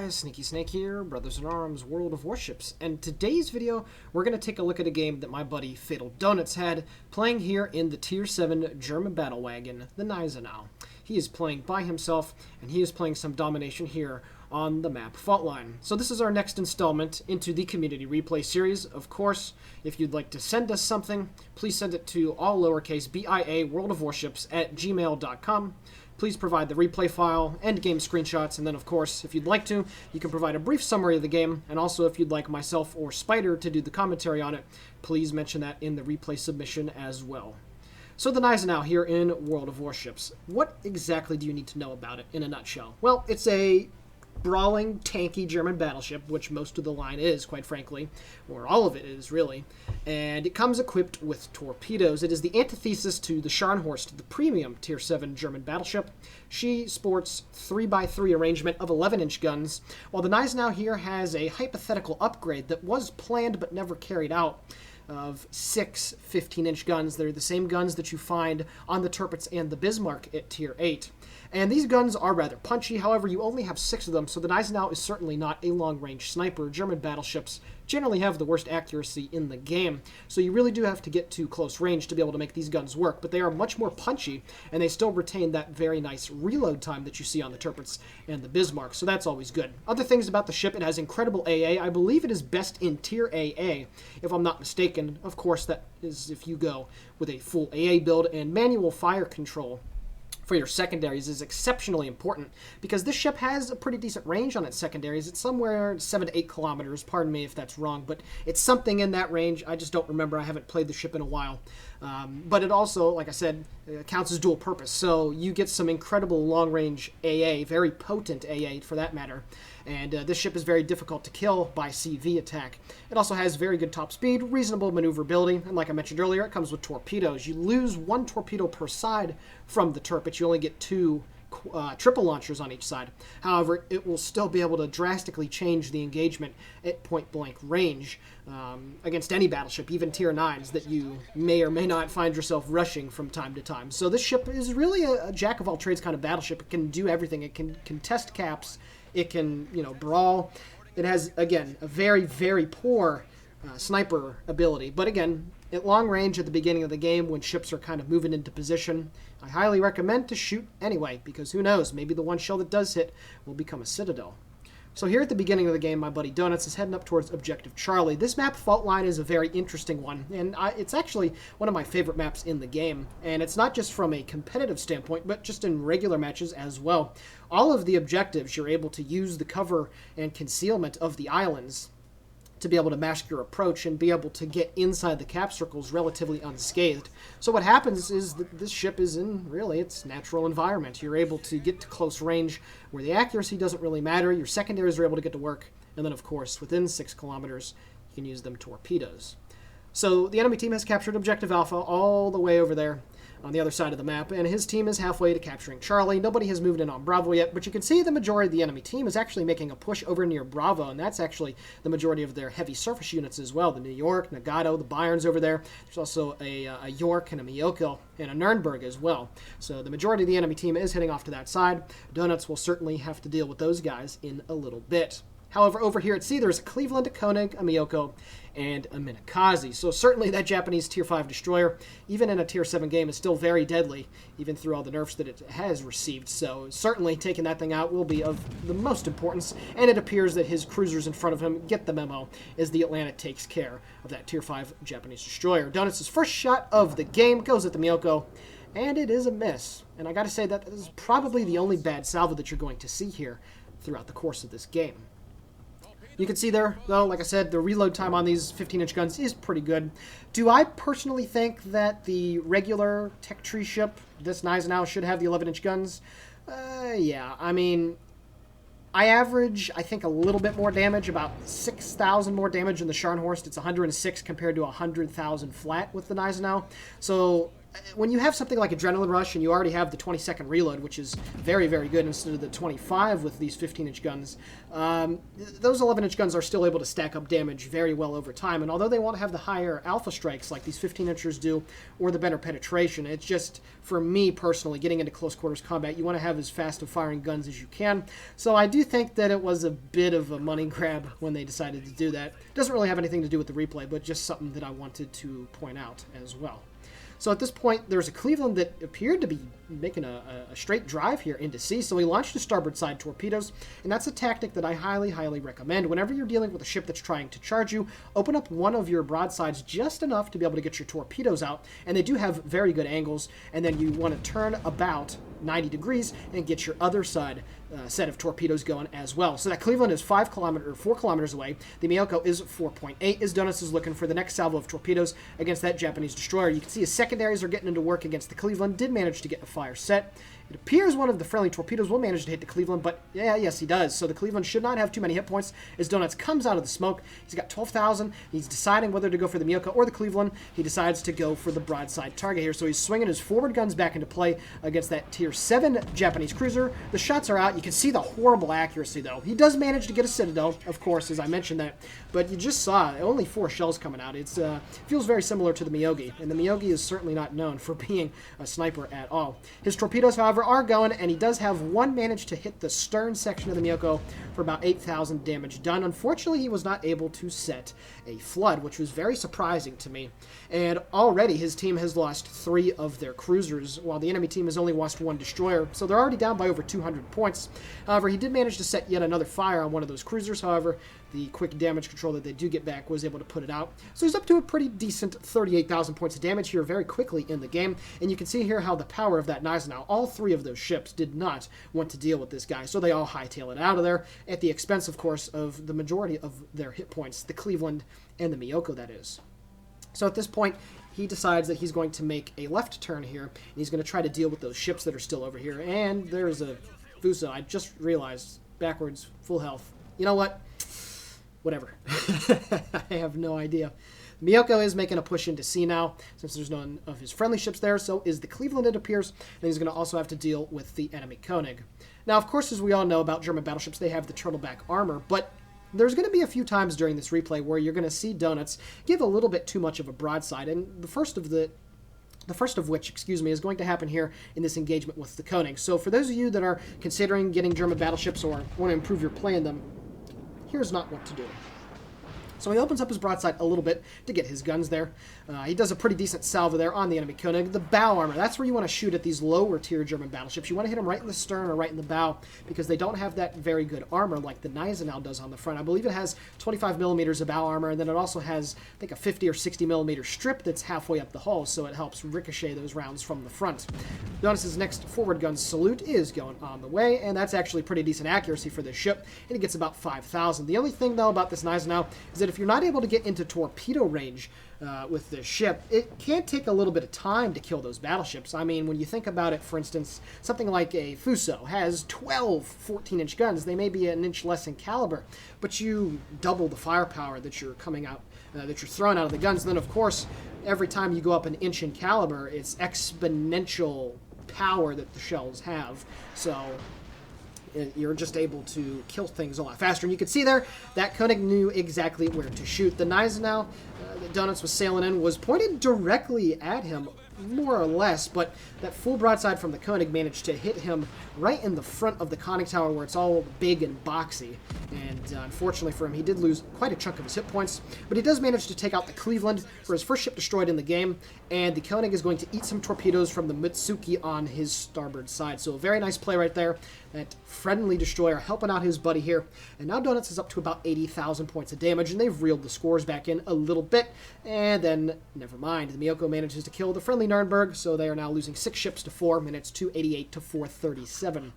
guys, Sneaky Snake here, Brothers in Arms, World of Warships, and today's video we're going to take a look at a game that my buddy Fatal Donuts had playing here in the Tier 7 German battle wagon, the Gneisenau. He is playing by himself, and he is playing some domination here on the map Faultline. So this is our next installment into the community replay series. Of course, if you'd like to send us something, please send it to all lowercase BIAworldofwarships at gmail.com. Please provide the replay file, end game screenshots, and then of course, if you'd like to, you can provide a brief summary of the game, and also if you'd like myself or Spider to do the commentary on it, please mention that in the replay submission as well. So the Gneisenau here in World of Warships. What exactly do you need to know about it in a nutshell? Well, it's a brawling, tanky German battleship, which most of the line is, quite frankly, or all of it is, really. And it comes equipped with torpedoes. It is the antithesis to the Scharnhorst, the premium Tier 7 German battleship. She sports 3x3 arrangement of 11-inch guns, while the Gneisenau here has a hypothetical upgrade that was planned but never carried out of 6 15-inch guns. They're the same guns that you find on the Tirpitz and the Bismarck at Tier 8. And these guns are rather punchy, however, you only have 6 of them, so the Gneisenau is certainly not a long-range sniper. German battleships generally have the worst accuracy in the game, so you really do have to get to close range to be able to make these guns work, but they are much more punchy, and they still retain that very nice reload time that you see on the Tirpitz and the Bismarck, so that's always good. Other things about the ship, it has incredible AA. I believe it is best in Tier AA, if I'm not mistaken. Of course, that is if you go with a full AA build, and manual fire control for your secondaries is exceptionally important because this ship has a pretty decent range on its secondaries. It's somewhere 7 to 8 kilometers. Pardon me if that's wrong, but it's something in that range. I just don't remember. I haven't played the ship in a while. But it also, like I said, counts as dual purpose. So you get some incredible long-range AA, very potent AA for that matter. And this ship is very difficult to kill by CV attack. It also has very good top speed, reasonable maneuverability, and like I mentioned earlier, it comes with torpedoes. You lose 1 torpedo per side from the Tirpitz. You only get 2 triple launchers on each side. However, it will still be able to drastically change the engagement at point-blank range against any battleship, even Tier 9s, that you may or may not find yourself rushing from time to time. So this ship is really a jack-of-all-trades kind of battleship. It can do everything. It can contest caps. It can, brawl. It has, again, a very, very poor sniper ability. But again, at long range at the beginning of the game when ships are kind of moving into position, I highly recommend to shoot anyway, because who knows, maybe the one shell that does hit will become a citadel. So here at the beginning of the game, my buddy Donuts is heading up towards Objective Charlie. This map, Faultline, is a very interesting one, and it's actually one of my favorite maps in the game. And it's not just from a competitive standpoint, but just in regular matches as well. All of the objectives, you're able to use the cover and concealment of the islands to be able to mask your approach and be able to get inside the cap circles relatively unscathed. So what happens is that this ship is in, really, its natural environment. You're able to get to close range where the accuracy doesn't really matter. Your secondaries are able to get to work. And then, of course, within 6 kilometers, you can use them torpedoes. So the enemy team has captured Objective Alpha all the way over there on the other side of the map, and his team is halfway to capturing Charlie. Nobody has moved in on Bravo yet, but you can see the majority of the enemy team is actually making a push over near Bravo, and that's actually the majority of their heavy surface units as well. The New York, Nagato, the Bayerns over there. There's also a York and a Miyoko and a Nürnberg as well. So the majority of the enemy team is heading off to that side. Donuts will certainly have to deal with those guys in a little bit. However, over here at sea, there's a Cleveland, a Koenig, a Miyoko, and a Minakaze. So certainly that Japanese Tier 5 destroyer, even in a Tier 7 game, is still very deadly, even through all the nerfs that it has received. So certainly taking that thing out will be of the most importance, and it appears that his cruisers in front of him get the memo as the Atlantic takes care of that Tier 5 Japanese destroyer. Donuts' first shot of the game goes at the Miyoko, and it is a miss. And I gotta say that is probably the only bad salvo that you're going to see here throughout the course of this game. You can see there, though, like I said, the reload time on these 15-inch guns is pretty good. Do I personally think that the regular tech tree ship, this Gneisenau, should have the 11-inch guns? Yeah, I mean, I average, I think, a little bit more damage, about 6,000 more damage in the Scharnhorst. It's 106 compared to 100,000 flat with the Gneisenau. So when you have something like Adrenaline Rush and you already have the 20-second reload, which is very, very good instead of the 25 with these 15-inch guns, those 11-inch guns are still able to stack up damage very well over time. And although they won't have the higher alpha strikes like these 15-inchers do or the better penetration, it's just, for me personally, getting into close quarters combat, you want to have as fast of firing guns as you can. So I do think that it was a bit of a money grab when they decided to do that. Doesn't really have anything to do with the replay, but just something that I wanted to point out as well. So at this point, there's a Cleveland that appeared to be making a straight drive here into sea, so he launched his starboard side torpedoes, and that's a tactic that I highly, highly recommend. Whenever you're dealing with a ship that's trying to charge you, open up one of your broadsides just enough to be able to get your torpedoes out, and they do have very good angles, and then you want to turn about 90 degrees and get your other side set of torpedoes going as well. So that Cleveland is 4 kilometers away. The Miyoko is 4.8 as Donuts is looking for the next salvo of torpedoes against that Japanese destroyer. You can see his secondaries are getting into work against the Cleveland. Did manage to get a fire set. It appears one of the friendly torpedoes will manage to hit the Cleveland, but yes, he does. So the Cleveland should not have too many hit points as Donuts comes out of the smoke. He's got 12,000. He's deciding whether to go for the Miyoko or the Cleveland. He decides to go for the broadside target here. So he's swinging his forward guns back into play against that Tier 7 Japanese cruiser. The shots are out. You can see the horrible accuracy, though. He does manage to get a Citadel, of course, as I mentioned that. But you just saw only 4 shells coming out. It feels very similar to the Miyogi, and the Miyogi is certainly not known for being a sniper at all. His torpedoes, however, are going, and he does have one manage to hit the stern section of the Miyoko for about 8,000 damage done. Unfortunately, he was not able to set a flood, which was very surprising to me. And already his team has lost 3 of their cruisers, while the enemy team has only lost 1 destroyer, so they're already down by over 200 points. However, he did manage to set yet another fire on one of those cruisers. However, the quick damage control that they do get back was able to put it out. So he's up to a pretty decent 38,000 points of damage here very quickly in the game. And you can see here how the power of that Gneisenau, all 3 of those ships did not want to deal with this guy. So they all hightail it out of there at the expense, of course, of the majority of their hit points, the Cleveland and the Miyoko, that is. So at this point, he decides that he's going to make a left turn here, and he's going to try to deal with those ships that are still over here. And there's a Fuso. I just realized, backwards, full health. You know what? Whatever. I have no idea. Miyoko is making a push into sea now, since there's none of his friendly ships there. So is the Cleveland, it appears. And he's going to also have to deal with the enemy Koenig. Now, of course, as we all know about German battleships, they have the turtleback armor, but there's going to be a few times during this replay where you're going to see Donuts give a little bit too much of a broadside, and the first of which, is going to happen here in this engagement with the Koenig. So for those of you that are considering getting German battleships or want to improve your play in them, here's not what to do. So he opens up his broadside a little bit to get his guns there. He does a pretty decent salvo there on the enemy Koenig. The bow armor, that's where you want to shoot at these lower tier German battleships. You want to hit them right in the stern or right in the bow because they don't have that very good armor like the Gneisenau does on the front. I believe it has 25 millimeters of bow armor, and then it also has, I think, a 50 or 60 millimeter strip that's halfway up the hull, so it helps ricochet those rounds from the front. Notice next forward gun salute is going on the way, and that's actually pretty decent accuracy for this ship, and it gets about 5,000. The only thing, though, about this Gneisenau is that if you're not able to get into torpedo range with this ship, it can take a little bit of time to kill those battleships. I mean, when you think about it, for instance, something like a Fuso has 12 14-inch guns. They may be an inch less in caliber, but you double the firepower that you're coming out, that you're throwing out of the guns. And then, of course, every time you go up an inch in caliber, it's exponential power that the shells have. So you're just able to kill things a lot faster. And you can see there that Koenig knew exactly where to shoot. The Gneisenau that Donuts was sailing in was pointed directly at him, more or less, but that full broadside from the Koenig managed to hit him right in the front of the conning tower where it's all big and boxy. And unfortunately for him, he did lose quite a chunk of his hit points, but he does manage to take out the Cleveland for his first ship destroyed in the game, and the Koenig is going to eat some torpedoes from the Mitsuki on his starboard side. So a very nice play right there. That friendly destroyer helping out his buddy here. And now Donuts is up to about 80,000 points of damage, and they've reeled the scores back in a little bit. And then, never mind, the Miyoko manages to kill the friendly Nuremberg, so they are now losing 6 ships to 4, and it's 288 to 437.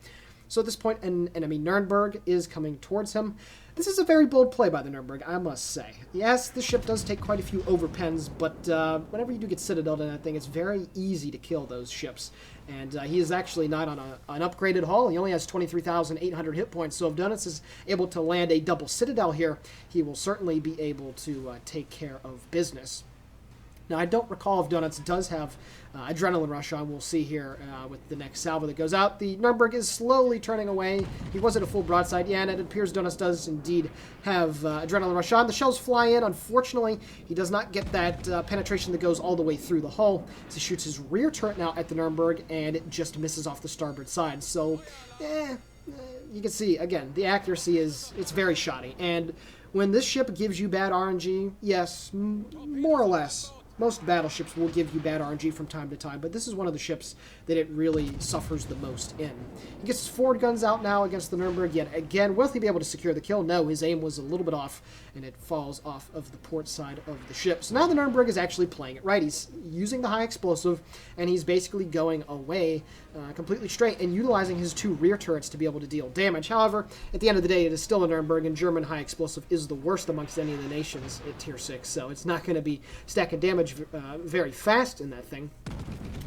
So at this point, an enemy Nuremberg is coming towards him. This is a very bold play by the Nuremberg, I must say. Yes, the ship does take quite a few overpens, but whenever you do get Citadel in that thing, it's very easy to kill those ships. And he is actually not on an upgraded hull. He only has 23,800 hit points, so if Donuts is able to land a double Citadel here, he will certainly be able to take care of business. Now, I don't recall if Donuts does have Adrenaline Rush on. We'll see here with the next salvo that goes out. The Nuremberg is slowly turning away. He was at a full broadside. Yeah, and it appears Donuts does indeed have Adrenaline Rush on. The shells fly in. Unfortunately, he does not get that penetration that goes all the way through the hull. So he shoots his rear turret now at the Nuremberg, and it just misses off the starboard side. So, you can see, again, the accuracy it's very shoddy. And when this ship gives you bad RNG, yes, more or less, most battleships will give you bad RNG from time to time, but this is one of the ships that it really suffers the most in. He gets his forward guns out now against the Nuremberg yet again. Will he be able to secure the kill? No, his aim was a little bit off, and it falls off of the port side of the ship. So now the Nuremberg is actually playing it right. He's using the high explosive, and he's basically going away completely straight and utilizing his 2 rear turrets to be able to deal damage. However, at the end of the day, it is still a Nuremberg, and German high explosive is the worst amongst any of the nations at Tier 6, so it's not going to be stacking damage very fast in that thing.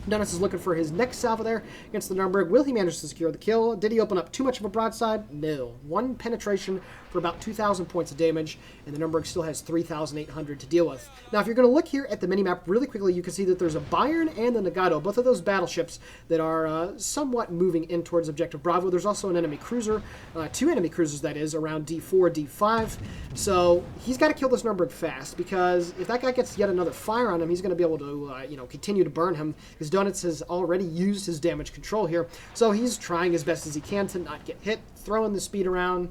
Dennis is looking for his next salvo there against the Nuremberg. Will he manage to secure the kill? Did he open up too much of a broadside? No. 1 penetration for about 2,000 points of damage, and the Nuremberg still has 3,800 to deal with. Now, if you're going to look here at the minimap really quickly, you can see that there's a Bayern and a Nagato, both of those battleships that are somewhat moving in towards Objective Bravo. There's also an enemy cruiser, 2 enemy cruisers, that is, around D4, D5. So he's got to kill this Nuremberg fast, because if that guy gets yet another fire on him, he's going to be able to continue to burn him, because Donuts has already used his damage control here. So he's trying as best as he can to not get hit, throwing the speed around,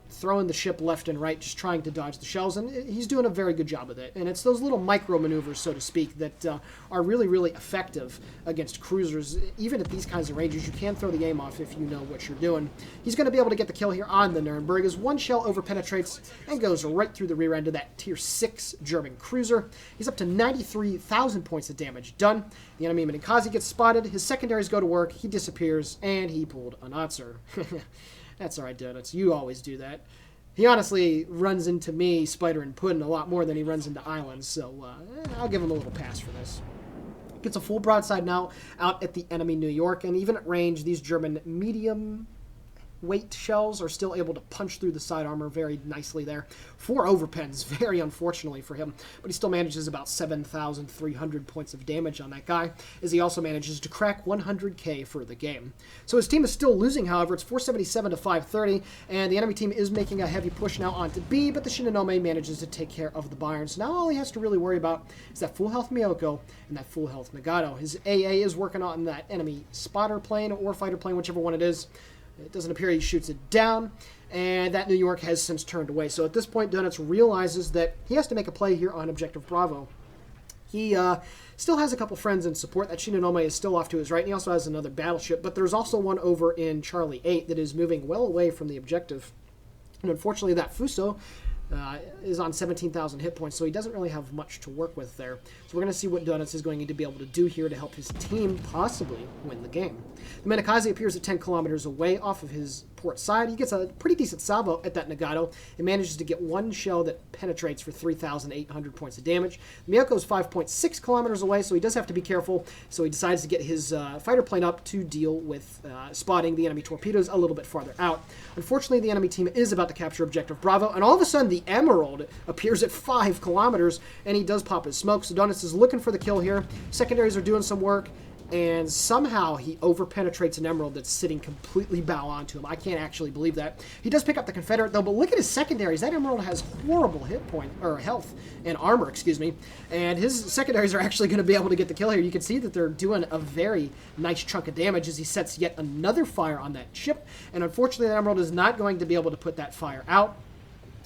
throwing the ship left and right, just trying to dodge the shells, and he's doing a very good job of it. And it's those little micro maneuvers, so to speak, that are really, really effective against cruisers. Even at these kinds of ranges, you can throw the aim off if you know what you're doing. He's going to be able to get the kill here on the Nuremberg as 1 shell over-penetrates and goes right through the rear end of that Tier 6 German cruiser. He's up to 93,000 points of damage done. The enemy Minikaze gets spotted, his secondaries go to work, he disappears, and he pulled a Notzer. That's alright, Donuts. You always do that. He honestly runs into me, Spider, and Puddin' a lot more than he runs into Islands, so I'll give him a little pass for this. Gets a full broadside now out at the enemy New York, and even at range, these German medium weight shells are still able to punch through the side armor very nicely there. 4 overpens, very unfortunately for him, but he still manages about 7,300 points of damage on that guy, as he also manages to crack 100k for the game. So his team is still losing, however. It's 477 to 530, and the enemy team is making a heavy push now onto B, but the Shinonome manages to take care of the Bayern. So now all he has to really worry about is that full health Miyoko and that full health Nagato. His AA is working on that enemy spotter plane or fighter plane, whichever one it is. It doesn't appear he shoots it down, and that New York has since turned away. So at this point, Donuts realizes that he has to make a play here on Objective Bravo. He still has a couple friends in support. That Shinonome is still off to his right, and he also has another battleship, but there's also one over in Charlie 8 that is moving well away from the objective. And unfortunately, that Fuso is on 17,000 hit points, so he doesn't really have much to work with there. So we're going to see what Donuts is going to be able to do here to help his team possibly win the game. The Minikaze appears at 10 kilometers away off of his port side. He gets a pretty decent salvo at that Nagato and manages to get 1 shell that penetrates for 3,800 points of damage. Miyoko is 5.6 kilometers away, so he does have to be careful. So he decides to get his fighter plane up to deal with spotting the enemy torpedoes a little bit farther out. Unfortunately, the enemy team is about to capture Objective Bravo, and all of a sudden the Emerald appears at 5 kilometers, and he does pop his smoke. So Donuts is looking for the kill here. Secondaries are doing some work, and somehow he over-penetrates an Emerald that's sitting completely bow onto him. I can't actually believe that. He does pick up the Confederate, though, but look at his secondaries. That Emerald has horrible hit point, or health, and armor, excuse me, and his secondaries are actually going to be able to get the kill here. You can see that they're doing a very nice chunk of damage as he sets yet another fire on that ship, and unfortunately, that Emerald is not going to be able to put that fire out.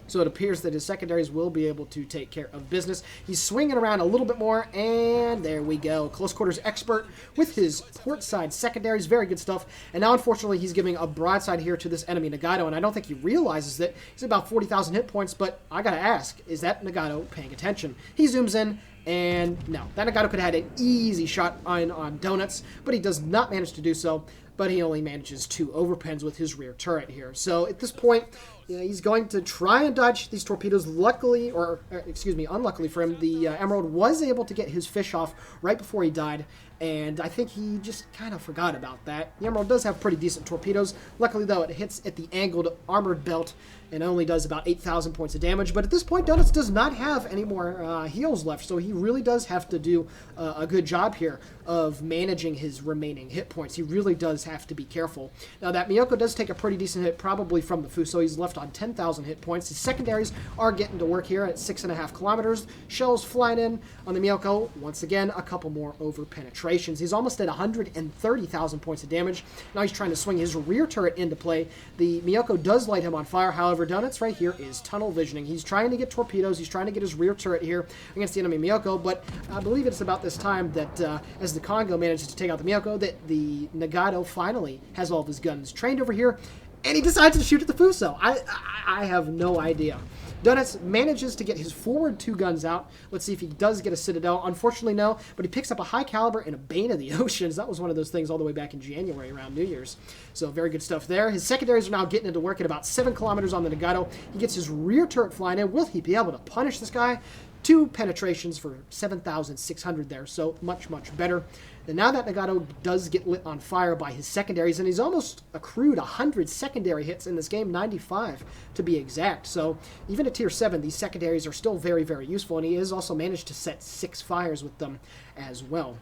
So it appears that his secondaries will be able to take care of business. He's swinging around a little bit more, and there we go. Close quarters expert with his port side secondaries. Very good stuff. And now, unfortunately, he's giving a broadside here to this enemy Nagato, and I don't think he realizes that. He's about 40,000 hit points, but I gotta ask, is that Nagato paying attention? He zooms in, and no. That Nagato could have had an easy shot on Donuts, but he does not manage to do so. but he only manages 2 overpens with his rear turret here. So at this point, he's going to try and dodge these torpedoes. Luckily, or excuse me, unluckily for him, the Emerald was able to get his fish off right before he died, and I think he just kind of forgot about that. The Emerald does have pretty decent torpedoes. Luckily, though, it hits at the angled armored belt and only does about 8,000 points of damage. But at this point, Donuts does not have any more heals left, so he really does have to do a good job here of managing his remaining hit points. He really does have to be careful. Now, that Miyoko does take a pretty decent hit, probably from the Fuso. He's left on 10,000 hit points. His secondaries are getting to work here at 6.5 kilometers. Shells flying in on the Miyoko. Once again, a couple more over penetrations. He's almost at 130,000 points of damage. Now he's trying to swing his rear turret into play. The Miyoko does light him on fire. However, Donuts right here is tunnel visioning. He's trying to get torpedoes. He's trying to get his rear turret here against the enemy Miyoko, but I believe it's about this time that as the Congo manages to take out the Miyoko, that the Nagato finally has all of his guns trained over here, and he decides to shoot at the Fuso. I have no idea. Donuts manages to get his forward 2 guns out. Let's see if he does get a Citadel. Unfortunately, no, but he picks up a high caliber and a Bane of the Oceans. That was one of those things all the way back in January around New Year's. So very good stuff there. His secondaries are now getting into work at about 7 kilometers on the Nagato. He gets his rear turret flying in. Will he be able to punish this guy? 2 penetrations for 7,600 there, so much, much better. And now that Nagato does get lit on fire by his secondaries, and he's almost accrued 100 secondary hits in this game, 95 to be exact. So even at Tier 7, these secondaries are still very, very useful, and he has also managed to set 6 fires with them as well.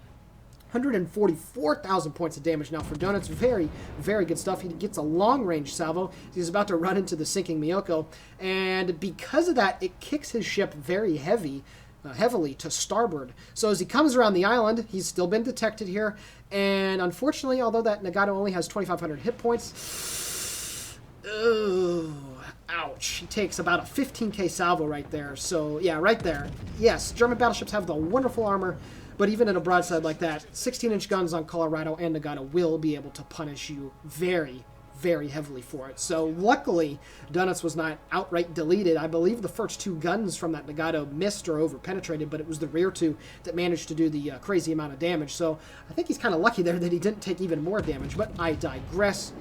144,000 points of damage now for Donuts. Very, very good stuff. He gets a long-range salvo. He's about to run into the sinking Miyoko, and because of that, it kicks his ship very heavily to starboard. So as he comes around the island, he's still been detected here, and unfortunately, although that Nagato only has 2,500 hit points, ouch, he takes about a 15k salvo right there. So yeah, right there. Yes, German battleships have the wonderful armor, but even at a broadside like that, 16-inch guns on Colorado and Nagato will be able to punish you very, very heavily for it. So luckily, Donuts was not outright deleted. I believe the first 2 guns from that Nagato missed or over-penetrated, but it was the rear 2 that managed to do the crazy amount of damage. So I think he's kind of lucky there that he didn't take even more damage, but I digress.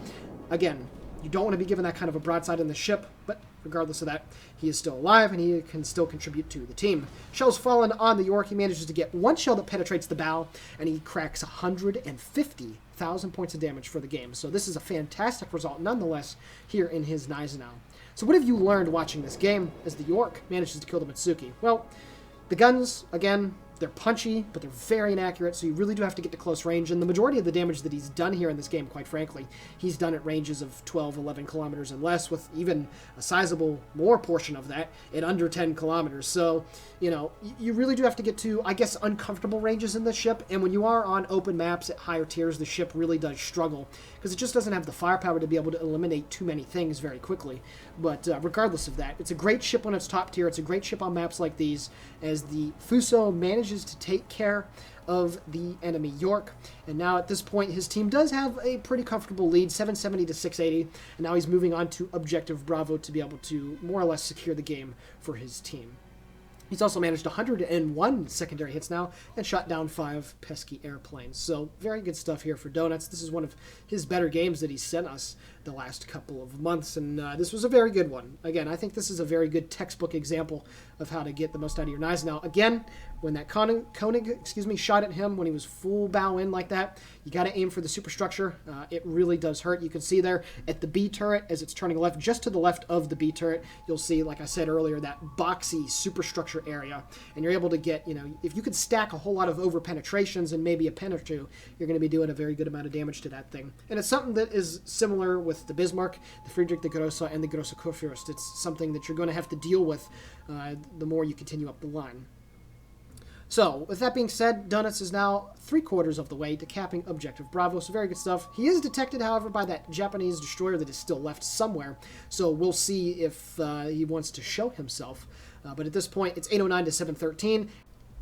Again, you don't want to be given that kind of a broadside in the ship, but regardless of that, he is still alive, and he can still contribute to the team. Shells fallen on the York. He manages to get 1 shell that penetrates the bow, and he cracks 150,000 points of damage for the game. So this is a fantastic result, nonetheless, here in his Gneisenau. So what have you learned watching this game as the York manages to kill the Mitsuki? Well, the guns, again, they're punchy, but they're very inaccurate, so you really do have to get to close range. And the majority of the damage that he's done here in this game, quite frankly, he's done at ranges of 12, 11 kilometers and less, with even a sizable more portion of that at under 10 kilometers. So, you know, you really do have to get to, I guess, uncomfortable ranges in the ship. And when you are on open maps at higher tiers, the ship really does struggle, because it just doesn't have the firepower to be able to eliminate too many things very quickly. But regardless of that, it's a great ship when it's top tier. It's a great ship on maps like these, as the Fuso manages to take care of the enemy York. And now at this point, his team does have a pretty comfortable lead, 770 to 680. And now he's moving on to Objective Bravo to be able to more or less secure the game for his team. He's also managed 101 secondary hits now and shot down 5 pesky airplanes. So very good stuff here for Donuts. This is one of his better games that he's sent us the last couple of months, and this was a very good one. Again, I think this is a very good textbook example of how to get the most out of your Gneisenau. Again, when that Koenig, shot at him when he was full bow in like that, you got to aim for the superstructure. It really does hurt. You can see there at the B turret as it's turning left, just to the left of the B turret, you'll see, like I said earlier, that boxy superstructure area, and you're able to get, you know, if you could stack a whole lot of over penetrations and maybe a pen or 2, you're going to be doing a very good amount of damage to that thing. And it's something that is similar with the Bismarck, the Friedrich the Grosse, and the Grosse Kurfürst. It's something that you're going to have to deal with the more you continue up the line. So, with that being said, Donuts is now 3/4 of the way to capping Objective Bravo, so very good stuff. He is detected, however, by that Japanese destroyer that is still left somewhere, so we'll see if he wants to show himself. But at this point, it's 809 to 713,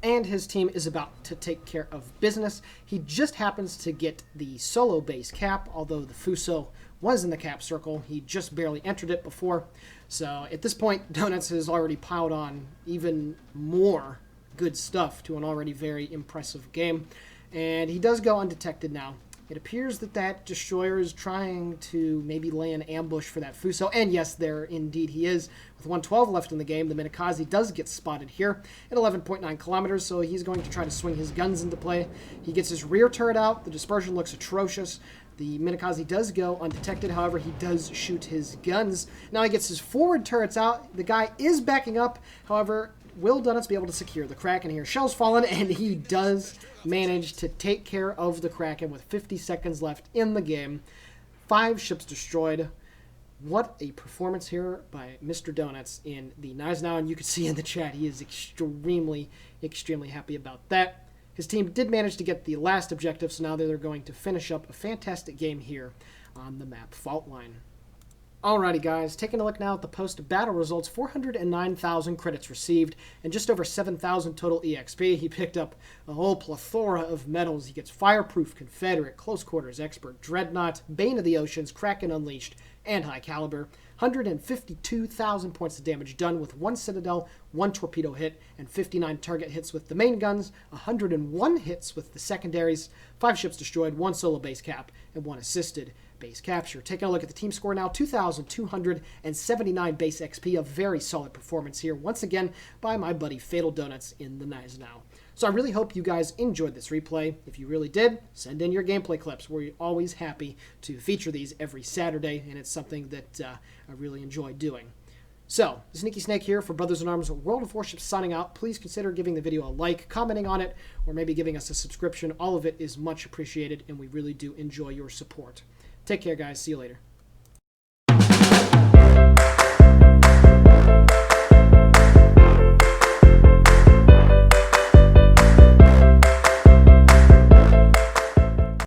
and his team is about to take care of business. He just happens to get the solo base cap, although the Fuso was in the cap circle. He just barely entered it before. So at this point, Donuts has already piled on even more good stuff to an already very impressive game. And he does go undetected now. It appears that that destroyer is trying to maybe lay an ambush for that Fuso. And yes, there indeed he is. With 112 left in the game, the Minakaze does get spotted here at 11.9 kilometers, so he's going to try to swing his guns into play. He gets his rear turret out. The dispersion looks atrocious. The Minakaze does go undetected. However, he does shoot his guns. Now he gets his forward turrets out. The guy is backing up. However, will Donuts be able to secure the Kraken here? Shell's fallen, and he does manage to take care of the Kraken with 50 seconds left in the game. 5 ships destroyed. What a performance here by Mr. Donuts in the Gneisenau, and you can see in the chat he is extremely, extremely happy about that. His team did manage to get the last objective, so now they're going to finish up a fantastic game here on the map Fault Line. Alrighty guys, taking a look now at the post-battle results, 409,000 credits received and just over 7,000 total EXP. He picked up a whole plethora of medals. He gets Fireproof, Confederate, Close Quarters, Expert, Dreadnought, Bane of the Oceans, Kraken Unleashed, and High Caliber. 152,000 points of damage done with 1 Citadel, 1 torpedo hit, and 59 target hits with the main guns, 101 hits with the secondaries, 5 ships destroyed, 1 solo base cap, and 1 assisted base capture. Taking a look at the team score now, 2,279 base XP, a very solid performance here, once again, by my buddy Fatal Donuts in the Gneisenau. So I really hope you guys enjoyed this replay. If you really did, send in your gameplay clips. We're always happy to feature these every Saturday, and it's something that I really enjoy doing. So, Sneaky Snake here for Brothers in Arms World of Warships signing out. Please consider giving the video a like, commenting on it, or maybe giving us a subscription. All of it is much appreciated, and we really do enjoy your support. Take care, guys. See you later.